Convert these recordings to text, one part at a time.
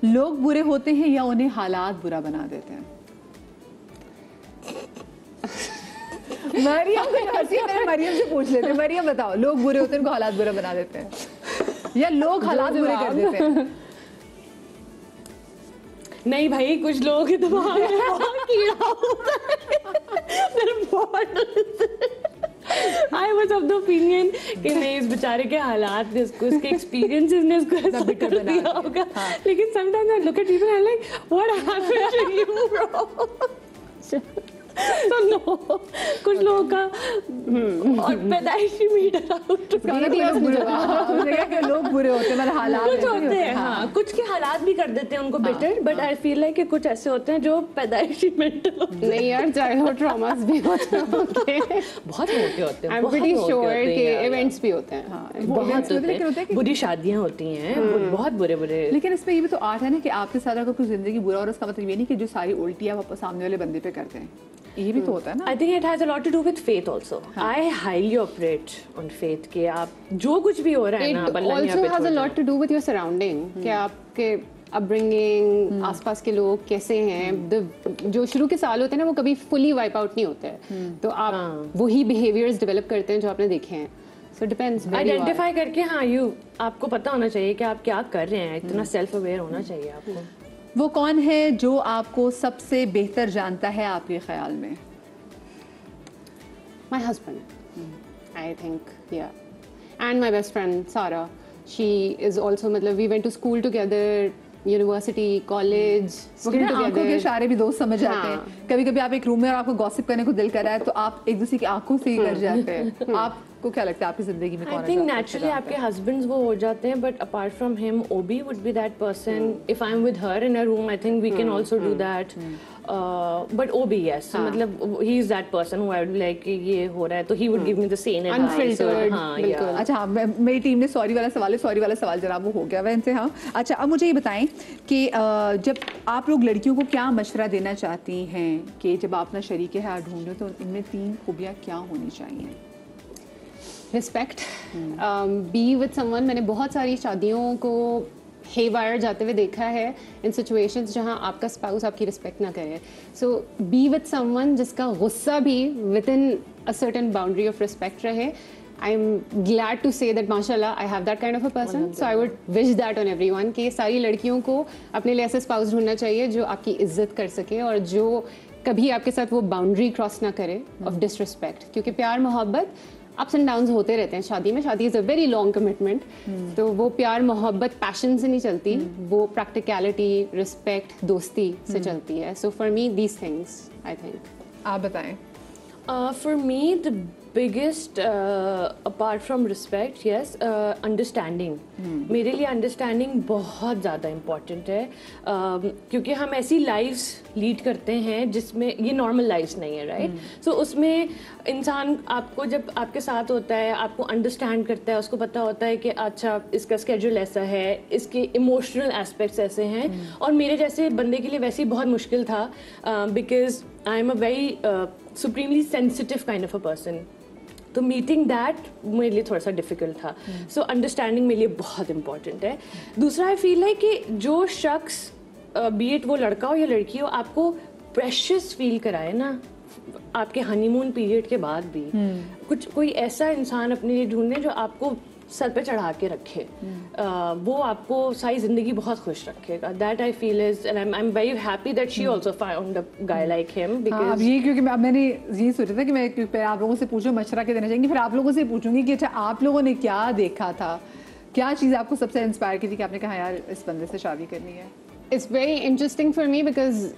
लोग बुरे होते हैं या उन्हें हालात बुरा बना देते हैं? मरियम को हंसी है, मैंने मरियम से पूछ लेते हैं। मरियम बताओ, लोग बुरे होते हैं, उनको हालात बुरा बना देते हैं या लोग हालात बुरे कर देते हैं? नहीं भाई, कुछ लोगों के दिमाग में बहुत कीड़ा होता है। I was of the opinion कि नहीं, इस बेचारे के हालात ने उसको, उसके experiences ने उसको ऐसा कर दिया होगा। लेकिन sometimes I look at people and I'm like, what happened to you, bro? तो नो, कुछ लोगों का और पैदाइशी मीटर आउट लोग बुरे होते हैं, मतलब हालात कुछ होते हैं। हाँ, कुछ के हालात भी कर देते हैं उनको better, but I feel like कि कुछ ऐसे होते हैं जो पैदाइशी मेंटल होते हैं। नहीं यार, चाइल्डहुड ट्रॉमास भी होते हैं, बहुत मोटे होते हैं। आई एम प्रीटी श्योर के इवेंट्स भी होते हैं, बहुत होते हैं, बुरी शादियां होती हैं, बहुत बुरे बुरे। लेकिन इसमें ये भी तो आर्ट है ना कि आपके साथ अगर कोई जिंदगी बुरा हो, उसका मतलब ये नहीं कि जो सारी उल्टियां आप सामने वाले बंदे पे करते हैं, ये भी तो होता है ना। I think it has a lot to do with faith also. I highly operate on faith कि आप जो कुछ भी हो रहा है ना, it also has a lot to do with your surrounding, कि आपके अपब्रिंगिंग, आसपास के लोग कैसे हैं। जो शुरू के साल होते हैं ना, वो कभी फुली वाइप आउट नहीं होते हैं, तो आप वही बिहेवियर्स डेवलप करते हैं जो आपने देखे हैं। सो डिपेंड्स, आइडेंटिफाई करके। हाँ, आपको पता होना चाहिए कि आप क्या कर रहे हैं, इतना सेल्फ अवेयर होना चाहिए आपको। वो कौन है जो आपको सबसे बेहतर जानता है आपके ख्याल में? My husband, I think, yeah, and my best friend Sara. She is also, मतलब we went to school together, university, college, आंखों के इशारे भी दोस्त समझ जाते हैं। कभी कभी आप एक रूम में और आपको गॉसिप करने को दिल कर रहा है, तो आप एक दूसरे की आंखों से ही कर जाते हैं। आपको क्या लगता है आपकी जिंदगी में कौन है? आई थिंक नेचुरली आपके हस्बैंड्स वो हो जाते हैं, but apart from him, Obi would be that person. If I am with her in a room, I think we can also do that. But Obi, yes, मतलब he is that person who I would like कि ये हो रहा है, तो he would give me the same advice. हाँ, अच्छा, मेरी टीम ने सॉरी वाला सवाल जनाब वो हो गया वैसे। हाँ, अच्छा, अब मुझे ये बताएं कि जब आप लोग लड़कियों को क्या मशवरा देना चाहती हैं कि जब आप अपना शरीके हाथ ढूंढो, तो इनमें 3 खूबियाँ क्या होनी चाहिए? Respect, be with someone. मैंने बहुत सारी शादियों को हेवायर जाते हुए देखा है इन सिचुएशंस जहां आपका स्पाउस आपकी रिस्पेक्ट ना करे। सो बी विद समवन जिसका गुस्सा भी within a certain boundary of respect रहे। I am glad to say that माशाल्लाह I have that kind of a person, so I would wish that on everyone कि सारी लड़कियों को अपने लिए ऐसे स्पाउस ढूंढना चाहिए जो आपकी इज्जत कर सके और जो कभी आपके साथ वो बाउंड्री क्रॉस ना करे ऑफ डिसरिस्पेक्ट। क्योंकि प्यार मोहब्बत अप्स एंड डाउन्स होते रहते हैं शादी में। शादी is a very long commitment, तो वो प्यार मोहब्बत पैशन से नहीं चलती, वो प्रैक्टिकलिटी, रिस्पेक्ट, दोस्ती से चलती है। So for me these things, I think. आप बताएं। For me, the biggest, apart from respect, yes, understanding. मेरे लिए understanding बहुत ज़्यादा important है, क्योंकि हम ऐसी lives lead करते हैं जिसमें ये normal lives नहीं है, right? So उसमें इंसान आपको जब आपके साथ होता है, आपको understand करता है, उसको पता होता है कि अच्छा इसका schedule ऐसा है, इसके emotional aspects ऐसे हैं, और मेरे जैसे बंदे के लिए वैसे ही बहुत मुश्किल था, because I am a very supremely sensitive kind of a person. तो मीटिंग दैट मेरे लिए थोड़ा सा डिफिकल्ट था। सो अंडरस्टैंडिंग मेरे लिए बहुत इंपॉर्टेंट है। दूसरा, आई फील है कि जो शख्स, बी इट वो लड़का हो या लड़की हो, आपको प्रेशियस फील कराए ना आपके हनीमून पीरियड के बाद भी, कुछ कोई ऐसा इंसान अपने लिए ढूंढने जो आपको सर पे चढ़ा के रखे, वो आपको सारी जिंदगी बहुत खुश रखेगा। That I feel is, and I am very happy that she also found a guy like him. Because ये, क्योंकि मैंने ये सोचा था कि मैं आप लोगों से पूछूं मशवरा के देना चाहेंगे, फिर आप लोगों से पूछूंगी कि अच्छा आप लोगों ने क्या देखा था, क्या चीज़ आपको सबसे इंस्पायर की थी कि आपने कहा यार इस बंदे से शादी करनी है? It's very interesting for me because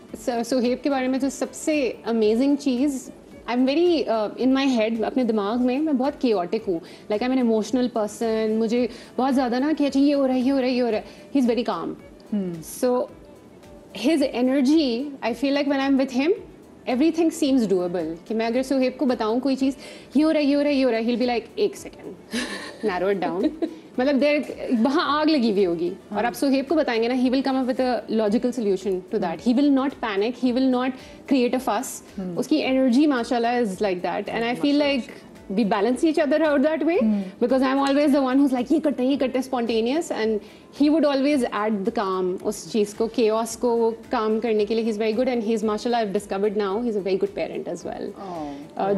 Suhaib के बारे में जो सबसे amazing cheese, I am very in my head, अपने दिमाग में मैं बहुत केओटिक हूँ। Like I am an emotional person. मुझे बहुत ज़्यादा ना कि अच्छा ये हो रहा है, ये हो रहा है, ये हो रहा है। He is very calm. So his energy, I feel like when I am with him everything seems doable. कि मैं अगर सुहेब को बताऊँ कोई चीज़, ये हो रहा है, ये हो रहा है, ये हो रहा है, ही विल बी लाइक एक सेकेंड, नैरो इट डाउन। मतलब देर वहाँ आग लगी हुई होगी और आप सुहेब को बताएंगे ना, he will come up with a logical solution to that. He will not panic, he will not create a fuss. उसकी एनर्जी माशाल्लाह is like that, and I feel like we balance each other out that way, because I'm always the one who's like ये करते हैं spontaneous, and he would always add the calm, उस चीज़ को, chaos को calm करने के लिए he's very good, and he's mashallah I've discovered now he's a very good parent as well.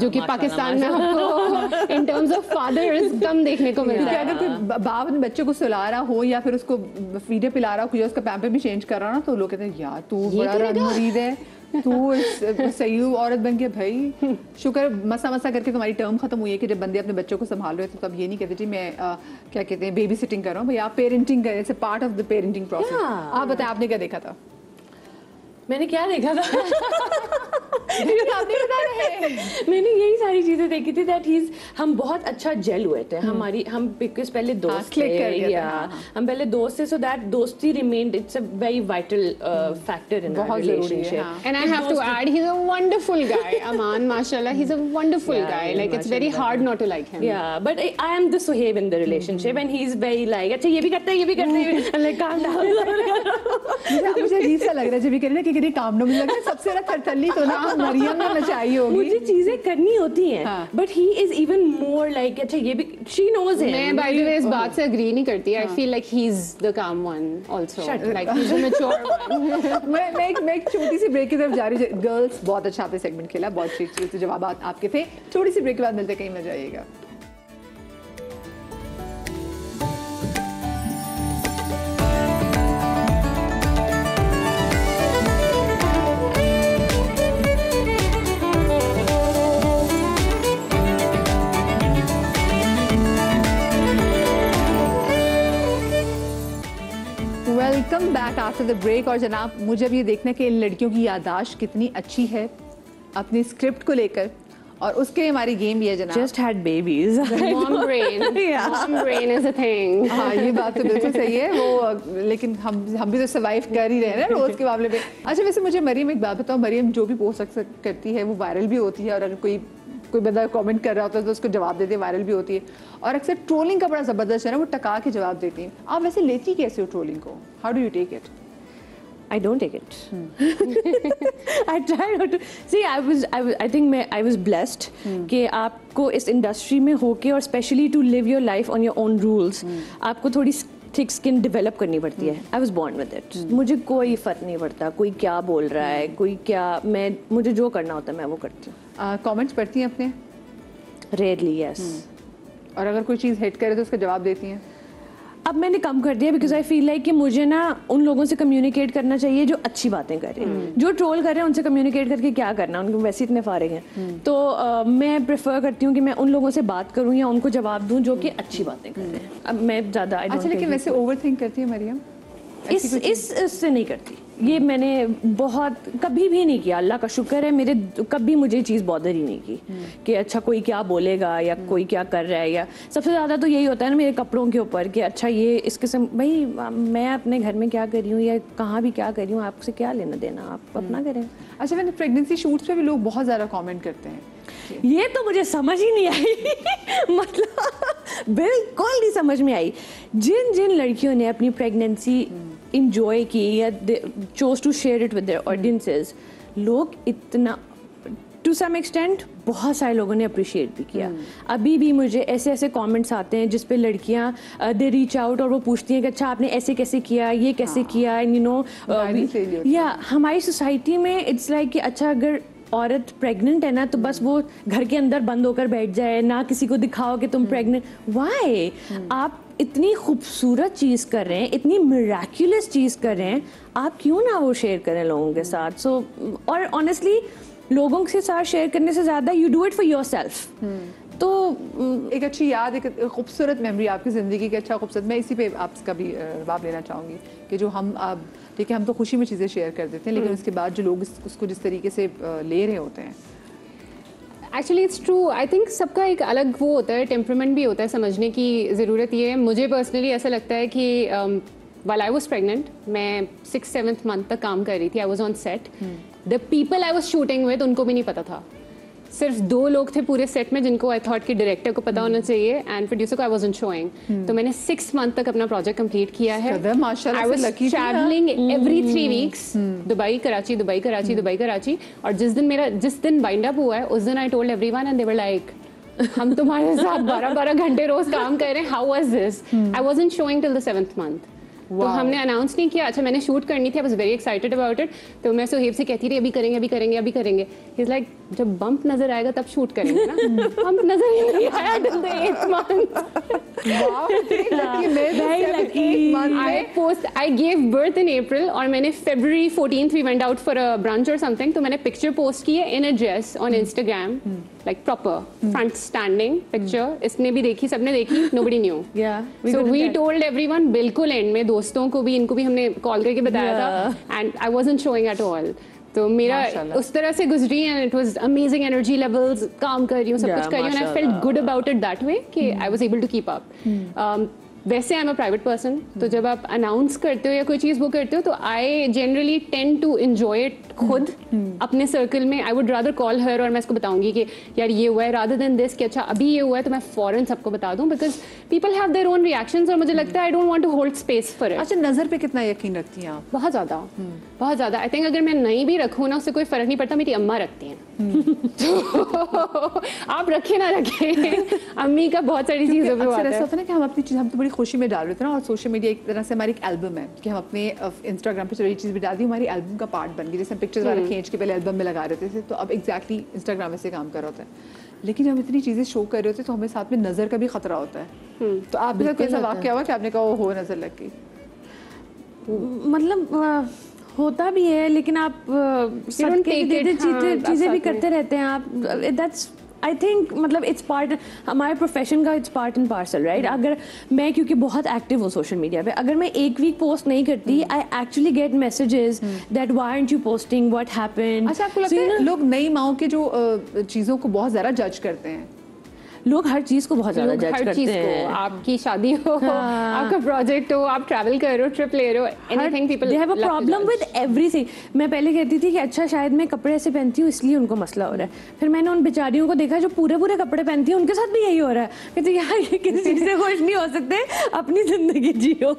जो कि पाकिस्तान में आपको in terms of fathers कम देखने को मिलता है. अगर कोई बाप अपने बच्चे को सुला रहा हो या फिर उसको फीडर पिला रहा हो या उसका पैम्पर भी चेंज कर रहा हो ना, तो लोग कहते हैं यार तू बड़ा रन-मुरीद है, तू सही औरत बन के भाई शुक्र मसा मसा करके तुम्हारी टर्म खत्म हुई है कि जब बंदे अपने बच्चों को संभाल रहे थे तो अब ये नहीं कहते जी मैं क्या कहते हैं बेबी सिटिंग कर रहा हूँ, भाई आप पेरेंटिंग करें, it's part of the parenting process. आप बताएं आपने क्या देखा था? मैंने क्या देखा था? आप नहीं बता रहे. मैंने यही सारी चीजें देखी थी दैट हम बहुत अच्छा जेल हुए थे. हम बिकॉज पहले दोस्त थे, या हम पहले दोस्त थे, सो दैट दोस्ती remained. It's a very vital factor in our relationship. And I have to add, he's a wonderful guy. Aman, mashallah, he's a wonderful guy. Like it's very hard not to like him. Yeah, but I am the Suhaib in the relationship, and he's very like, अच्छा ये भी करता है, ये भी करता है. I'm like, calm down. मुझे अजीब सा लग रहा है जब भी कह रहे ना कि कहीं काम ना, मुझे लग रहा है सबसे ज्यादा थरथल्ली तो ना मरियम ने मचाई होगी. मुझे चीजें करनी होती हैं, but he is even more like, अच्छा ये भी, she knows him. मैं by the way इस बात से agree नहीं करती. I feel like he's the calm one also. Like he's a mature one. मैं एक छोटी सी ब्रेक की तरफ जा रही हूँ. गर्ल्स बहुत अच्छा आपने सेगमेंट खेला, बहुत अच्छे जवाब आपके थे. छोटी सी ब्रेक के बाद मिलते हैं, कहीं मत जाइएगा. Welcome back after the break. और जनाब मुझे अब ये देखना कि इन लड़कियों की याददाश्त कितनी अच्छी है अपनी स्क्रिप्ट को लेकर, और उसके लिए हमारी गेम ये है जनाब. Just had babies. Mom brain. Mom brain is a thing. हाँ ये बात तो बिल्कुल सही है वो, लेकिन हम भी तो सर्वाइव कर ही रहे हैं ना रोज के मामले में. अच्छा वैसे मुझे मरियम एक बात बताओ, मरियम जो भी पोस्ट करती है वो वायरल भी होती है, और अगर कोई बंदा कमेंट कर रहा होता है तो उसको जवाब देते वायरल भी होती है, और अक्सर ट्रोलिंग का बड़ा ज़बरदस्त है ना, वो टका के जवाब देती हैं. आप वैसे लेती कैसे हो ट्रोलिंग को? How do you take it? I don't take it. I try not to. See, I think I was blessed कि आपको इस इंडस्ट्री में होके, और specially to live your life on your own rules, आपको थोड़ी थिक स्किन डेवलप करनी पड़ती है. I was born with it. मुझे कोई फ़र्क नहीं पड़ता कोई क्या बोल रहा है, कोई क्या, मुझे जो करना होता है मैं वो करती हूँ. कमेंट्स पढ़ती हैं अपने? Rarely, yes. और अगर कोई चीज़ हिट करे तो उसका जवाब देती हैं? अब मैंने कम कर दिया, बिकॉज आई फील लाइक कि मुझे ना उन लोगों से कम्युनिकेट करना चाहिए जो अच्छी बातें कर रहे हैं. जो ट्रोल कर रहे हैं उनसे कम्युनिकेट करके क्या करना, उनको वैसे इतने फारिग हैं. तो मैं प्रेफर करती हूँ कि मैं उन लोगों से बात करूँ या उनको जवाब दूँ जो कि अच्छी बातें कर रहे हैं. अब मैं ज़्यादा अच्छा, लेकिन वैसे ओवर थिंक करती है मरियम? इससे नहीं करती. ये मैंने बहुत कभी भी नहीं किया, अल्लाह का शुक्र है. मेरे कभी मुझे चीज़ बॉदर ही नहीं की कि अच्छा कोई क्या बोलेगा या कोई क्या कर रहा है. या सबसे ज़्यादा तो यही होता है ना मेरे कपड़ों के ऊपर कि अच्छा ये इस किस्म, भाई मैं अपने घर में क्या कर रही हूँ या कहाँ भी क्या कर रही हूँ, आपसे क्या लेना देना, आप अपना करें. अच्छा मैंने प्रेगनेंसी शूट्स पे भी लोग बहुत ज़्यादा कमेंट करते हैं. ये तो मुझे समझ ही नहीं आई. मतलब बिल्कुल नहीं समझ में आई. जिन लड़कियों ने अपनी प्रेगनेंसी इंजॉय की या chose to share it with their audiences, लोग इतना टू सम एक्सटेंट बहुत सारे लोगों ने अप्रिशिएट भी किया. अभी भी मुझे ऐसे कमेंट्स आते हैं जिस पे लड़कियां दे रीच आउट और वो पूछती हैं कि अच्छा आपने ऐसे कैसे किया, ये कैसे किया, यू नो. या हमारी सोसाइटी में इट्स लाइक कि अच्छा अगर औरत प्रेग्नेंट है ना तो बस वो घर के अंदर बंद होकर बैठ जाए, ना किसी को दिखाओ कि तुम प्रेग्नेंट. व्हाई? आप इतनी खूबसूरत चीज़ कर रहे हैं, इतनी मिराक्युलस चीज़ कर रहे हैं, आप क्यों ना वो शेयर करें लोगों के साथ. सो और ऑनेस्टली लोगों के साथ शेयर करने से ज़्यादा you do it for your self. तो एक अच्छी याद, एक खूबसूरत मेमोरी आपकी ज़िंदगी की. अच्छा खूबसूरत, मैं इसी पे आपका भी जवाब लेना चाहूँगी कि जो हम ठीक है हम तो खुशी में चीज़ें शेयर कर देते हैं, लेकिन उसके बाद जो लोग उसको जिस तरीके से ले रहे होते हैं. Actually it's true. I think सबका एक अलग वो होता है, टेम्परामेंट भी होता है. समझने की ज़रूरत ये है. मुझे पर्सनली ऐसा लगता है कि while I was pregnant, मैं 6-7th मंथ तक काम कर रही थी. I was on set. The people I was shooting with उनको भी नहीं पता था. सिर्फ 2 लोग थे पूरे सेट में जिनको आई थॉट कि डायरेक्टर को पता होना चाहिए एंड प्रोड्यूसर को आई वाजंट शोइंग. तो मैंने 6 मंथ तक अपना प्रोजेक्ट कंप्लीट किया है. I was travelling every 3 weeks, Dubai Karachi, Dubai Karachi, Dubai Karachi. और जिस दिन वाइंड अप हुआ है उस दिन I told everyone and they were like हम तुम्हारे साथ 12-12 घंटे रोज काम कर रहे हैं, how was this? I wasn't showing till the 7th month. तो हमने अनाउंस नहीं किया। अच्छा, मैंने शूट करनी थी, I was very excited about it. तो मैं सोहेब से कहती रही अभी करेंगे अभी करेंगे अभी करेंगे। ही इज लाइक जब बम्प नजर आएगा तब शूट करेंगे ना। बम्प नजर ही नहीं आया till the 8th month. Wow, very lucky. I gave birth in April और मैंने February 14th we went out for a brunch or something, तो मैंने पिक्चर पोस्ट की है in a dress on Instagram, like proper front standing picture। इसने भी देखी, सबने देखी, nobody knew। So we told everyone, बिल्कुल एंड में दोस्तों को भी, इनको भी हमने कॉल करके बताया था, and I wasn't showing at all। तो मेरा उस तरह से गुजरी and it was amazing energy levels, काम कर रही हूँ, सब कुछ कर रही हूँ, and I felt good about it that way कि I was able to keep up. वैसे I am a private person, तो जब आप अनाउंस करते हो या कोई चीज़ वो करते हो तो I generally tend to enjoy it खुद अपने सर्कल में। I would rather call her और मैं इसको बताऊंगी कि यार ये हुआ है, रादर देन दिस कि अच्छा अभी ये हुआ है तो मैं फौरन सबको बता दूं, because people have their own reactions और मुझे लगता है I don't want to hold space for it. अच्छा, नज़र पे कितना यकीन रखती हैं आप? बहुत ज़्यादा, बहुत ज़्यादा। आई थिंक अगर मैं नहीं भी रखूँ ना उससे कोई फ़र्क नहीं पड़ता, मेरी अम्मा रखती हैं। तो आप रखें ना रखें, अम्मी का बहुत सारी चीज़ों पे अक्सर ऐसा होता है ना कि हम अपनी चीज़, हम तो बड़ी खुशी में डाल रहे थे ना, और सोशल मीडिया एक तरह से हमारी एक एल्बम है कि हम अपने इंस्टाग्राम पे चलो ये चीज़ भी डाल दी, हमारी एल्बम का पार्ट बन गई। जैसे हम पिक्चर्स वाला खींच के पहले एल्बम में लगा रहे थे, तो अब एग्जैक्टली इंस्टाग्राम में से काम कर रहा होता है। लेकिन हम इतनी चीज़ें शो कर रहे होते तो हमें साथ में नज़र का भी खतरा होता है। तो आप भी कोई ऐसा वाक़या हुआ कि आपने कहा हो नज़र लग गई? मतलब होता भी है, लेकिन आप चीज़ें भी करते रहते हैं आप। दैट्स आई थिंक मतलब इट्स पार्ट, हमारे प्रोफेशन का it's part and parcel, right. अगर मैं क्योंकि बहुत एक्टिव हूँ सोशल मीडिया पे, अगर मैं एक वीक पोस्ट नहीं करती, I actually get messages that why aren't you posting, what happened. अच्छा, आपको लगता है लोग नई माओं के जो चीज़ों को बहुत ज़्यादा जज करते हैं? लोग हर चीज को बहुत ज्यादा जज करते हैं। आपकी शादी हो, आपका प्रोजेक्ट हो, आप ट्रैवल कर रहे हो, ट्रिप ले रहे हो, anything, people they have a problem with everything. मैं पहले कहती थी कि अच्छा शायद मैं कपड़े ऐसे पहनती हूँ इसलिए उनको मसला हो रहा है। फिर मैंने उन बेचारियों को देखा जो पूरे पूरे कपड़े पहनती हैं, उनके साथ भी यही हो रहा है। कहती यार ये किसी चीज से खुश नहीं हो सकते, अपनी जिंदगी जियो।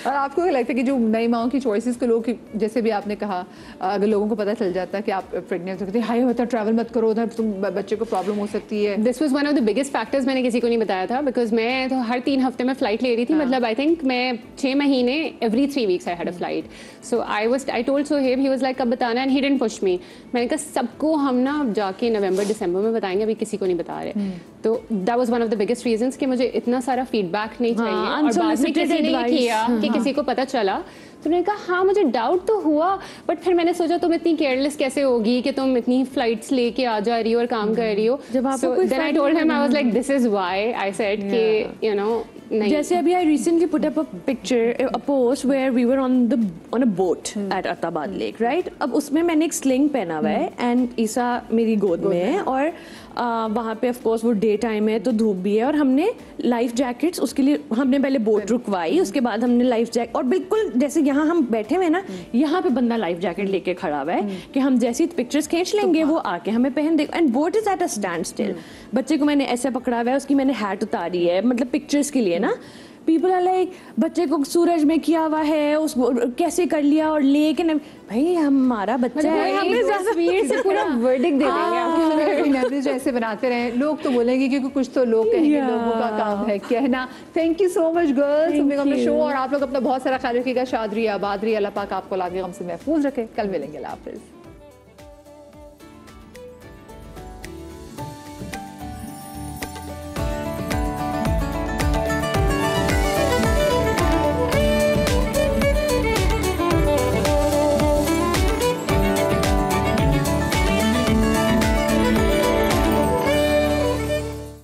और आपको क्या लगता है कि जो नई माओं की चॉइसेस को लोग, जैसे भी आपने कहा, अगर लोगों को पता चल जाता है कि आप प्रेग्नेंट हो, कहते हैं हाय होता ट्रैवल मत करो, उधर तुम बच्चे को प्रॉब्लम हो सकती है। This was one of the biggest factors, मैंने किसी को नहीं बताया था, बिकॉज मैं तो हर 3 हफ्ते में फ्लाइट ले रही थी। मतलब आई थिंक मैं 6 महीने every 3 weeks I had a flight. So I told Sohaib, he was like कब बताना, and he didn't push me. मैंने कहा सबको हम ना जाके नवंबर दिसंबर में बताएंगे, अभी किसी को नहीं बता रहे। तो that was one of the biggest reasons कि मुझे इतना सारा फीडबैक नहीं चाहिए। और बाद में किसी ने किया कि किसी को पता चला, तो मैंने कहा हाँ मुझे डाउट तो हुआ, बट फिर मैंने सोचा तुम इतनी केयरलेस कैसे होगी कि तुम इतनी फ्लाइट्स लेके आ जा रही हो और काम कर रही हो। जब आपको कोई then I told him, I was like this is why I said कि यू नो नहीं। जैसे अभी I recently put up a picture, a post where we were on a boat at Attabad lake, right. अब उसमें मैंने एक sling पहना हुआ है एंड ईसा मेरी गोद में है, और वहाँ पे ऑफ कोर्स वो डे टाइम है तो धूप भी है, और हमने लाइफ जैकेट्स उसके लिए हमने पहले बोट रुकवाई, उसके बाद हमने लाइफ जैकेट, और बिल्कुल जैसे यहाँ हम बैठे हुए ना, यहाँ पे बंदा लाइफ जैकेट लेके खड़ा हुआ है कि हम जैसी पिक्चर्स खींच लेंगे वो आके हमें पहन देगा। And boat is at a stand still. बच्चे को मैंने ऐसे पकड़ा हुआ है, उसकी मैंने हैट उतारी है, मतलब पिक्चर्स के लिए ना। पीपल आर लाइक बच्चे को सूरज में किया हुआ है, उसको कैसे कर लिया, और लेकिन भाई हमारा बच्चा है, हमें तस्वीर से पूरा वर्डिक्ट दे देंगे। मेमोरीज ऐसे बनाते रहे, लोग तो बोलेंगे क्योंकि कुछ तो लोग कहेंगे, लोगों का काम है कहना। Thank you so much girls for being on the show, और आप लोग अपना बहुत सारा ख्याल रखिएगा। शाद रहिए, आबाद रहिए, अल्लाह पाक आपको लागे गम से महफूज रखे। कल मिलेंगे, अल्लाह हाफिज़।